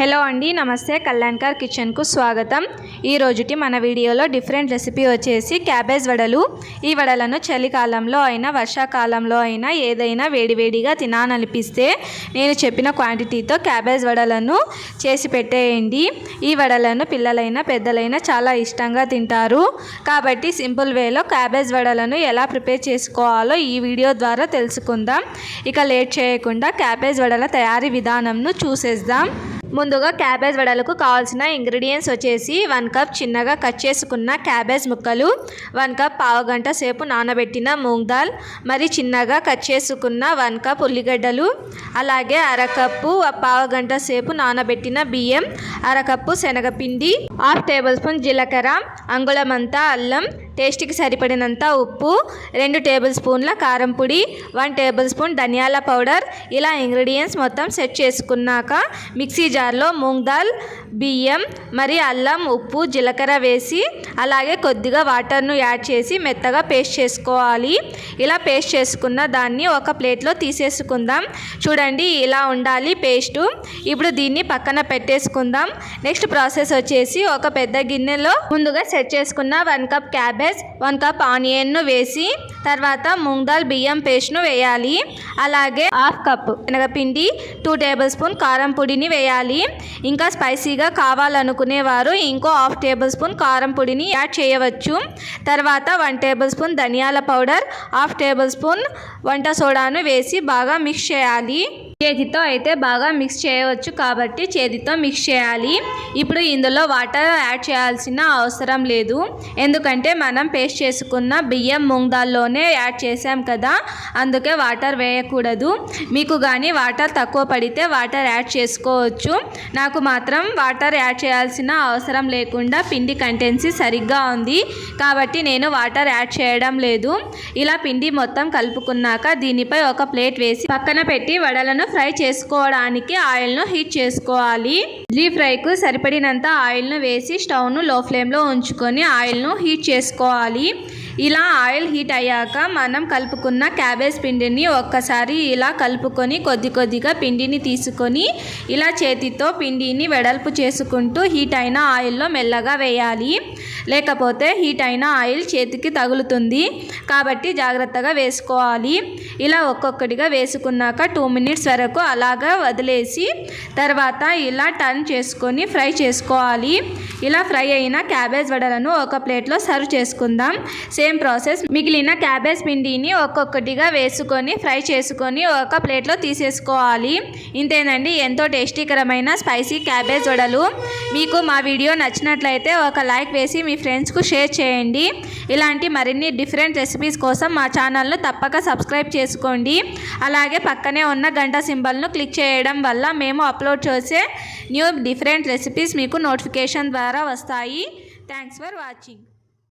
Hello అండి, నమస్తే. కళ్యాణ్కర్ కిచెన్కు స్వాగతం. ఈరోజుటి మన వీడియోలో డిఫరెంట్ రెసిపీ వచ్చేసి క్యాబేజ్ వడలు. ఈ వడలను చలికాలంలో అయినా వర్షాకాలంలో అయినా ఏదైనా వేడివేడిగా తినాలనిపిస్తే నేను చెప్పిన క్వాంటిటీతో క్యాబేజ్ వడలను చేసి పెట్టేయండి. ఈ వడలను పిల్లలైనా పెద్దలైనా చాలా ఇష్టంగా తింటారు. కాబట్టి సింపుల్ వేలో క్యాబేజ్ వడలను ఎలా ప్రిపేర్ చేసుకోవాలో ఈ వీడియో ద్వారా తెలుసుకుందాం. ఇక లేట్ చేయకుండా క్యాబేజ్ వడల తయారీ విధానంను చూసేద్దాం. ముందుగా క్యాబేజ్ వడలకు కావాల్సిన ఇంగ్రీడియంట్స్ వచ్చేసి 1 కప్ చిన్నగా కట్ చేసుకున్న క్యాబేజ్ ముక్కలు, 1 కప్ పావుగంట సేపు నానబెట్టిన మూంగ్ దాల్, మరి చిన్నగా కట్ చేసుకున్న 1 కప్ ఉల్లిగడ్డలు, అలాగే అరకప్పు పావుగంట సేపు నానబెట్టిన బియ్యం, అరకప్పు శనగపిండి, 1/2 టేబుల్ స్పూన్ జీలకర్ర, అంగుళమంతా అల్లం, టేస్ట్కి సరిపడినంత ఉప్పు, 2 టేబుల్ స్పూన్ల కారం పొడి, 1 టేబుల్ స్పూన్ ధనియాల పౌడర్. ఇలా ఇంగ్రీడియంట్స్ మొత్తం సెట్ చేసుకున్నాక మిక్సీ జార్లో మూంగ్ దాల్, బియ్యం, మరి అల్లం, ఉప్పు, జీలకర్ర వేసి అలాగే కొద్దిగా వాటర్ను యాడ్ చేసి మెత్తగా పేస్ట్ చేసుకోవాలి. ఇలా పేస్ట్ చేసుకున్న దాన్ని ఒక ప్లేట్లో తీసేసుకుందాం. చూడండి, ఇలా ఉండాలి పేస్టు. ఇప్పుడు దీన్ని పక్కన పెట్టేసుకుందాం. నెక్స్ట్ ప్రాసెస్ వచ్చేసి ఒక పెద్ద గిన్నెలో ముందుగా సెట్ చేసుకున్న 1 కప్ క్యాబేజ్, 1 కప్ ఆనియన్ను వేసి తర్వాత మూంగ్ దాల్ బియ్యం పేస్ట్ను వేయాలి. అలాగే 1/2 కప్ శనగపిండి, 2 టేబుల్ స్పూన్ కారం పొడిని వేయాలి. ఇంకా స్పైసీగా కావాలనుకునేవారు ఇంకో 1/2 టేబుల్ స్పూన్ కారం పొడిని యాడ్ చేయవచ్చు. తర్వాత 1 టేబుల్ స్పూన్ ధనియాల పౌడర్, 1/2 టేబుల్ స్పూన్ వంట సోడాను వేసి బాగా మిక్స్ చేయాలి. చేతితో అయితే బాగా మిక్స్ చేయవచ్చు కాబట్టి చేతితో మిక్స్ చేయాలి. ఇప్పుడు ఇందులో వాటర్ యాడ్ చేయాల్సిన అవసరం లేదు, ఎందుకంటే మనం పేస్ట్ చేసుకున్న బియ్యం మూంగ్ దాల్లోనే యాడ్ చేసాం కదా, అందుకే వాటర్ వేయకూడదు. మీకు కానీ వాటర్ తక్కువ పడితే వాటర్ యాడ్ చేసుకోవచ్చు. నాకు మాత్రం వాటర్ యాడ్ చేయాల్సిన అవసరం లేకుండా పిండి కంటెన్సీ సరిగ్గా ఉంది కాబట్టి నేను వాటర్ యాడ్ చేయడం లేదు. ఇలా పిండి మొత్తం కలుపుకున్నాక దీనిపై ఒక ప్లేట్ వేసి పక్కన పెట్టి వడలను ఫ్రై చేసుకోవడానికి ఆయిల్ను హీట్ చేసుకోవాలి. డీప్ ఫ్రైకు సరిపడినంత ఆయిల్ను వేసి స్టవ్ను లో ఫ్లేమ్లో ఉంచుకొని ఆయిల్ను హీట్ చేసుకోవాలి. ఇలా ఆయిల్ హీట్ అయ్యాక మనం కలుపుకున్న క్యాబేజ్ పిండిని ఒక్కసారి ఇలా కలుపుకొని కొద్దిగా పిండిని తీసుకొని ఇలా చేతితో పిండిని వెడల్పు చేసుకుంటూ హీట్ అయిన ఆయిల్లో మెల్లగా వేయాలి. లేకపోతే హీట్ అయిన ఆయిల్ చేతికి తగులుతుంది కాబట్టి జాగ్రత్తగా వేసుకోవాలి. ఇలా ఒక్కొక్కటిగా వేసుకున్నాక 2 మినిట్స్ వరకు అలాగా వదిలేసి తర్వాత ఇలా టర్న్ చేసుకొని ఫ్రై చేసుకోవాలి. ఇలా ఫ్రై అయిన క్యాబేజ్ వడలను ఒక ప్లేట్లో సర్వ్ చేసుకుందాం. సేమ్ ప్రాసెస్ మిగిలిన క్యాబేజ్ పిండిని ఒక్కొక్కటిగా వేసుకొని ఫ్రై చేసుకొని ఒక ప్లేట్లో తీసేసుకోవాలి. ఇంతేనండి, ఎంతో టేస్టీకరమైన స్పైసీ క్యాబేజ్ వడలు. మీకు మా వీడియో నచ్చినట్లయితే ఒక లైక్ వేసి మీ ఫ్రెండ్స్కు షేర్ చేయండి. ఇలాంటి మరిన్ని డిఫరెంట్ రెసిపీస్ కోసం మా ఛానల్ను తప్పక సబ్స్క్రైబ్ చేసుకోండి. అలాగే పక్కనే ఉన్న గంట సింబల్ను క్లిక్ చేయడం వల్ల మేము అప్లోడ్ చేసే న్యూ డిఫరెంట్ రెసిపీస్ మీకు నోటిఫికేషన్ ద్వారా వస్తాయి. Thanks for watching.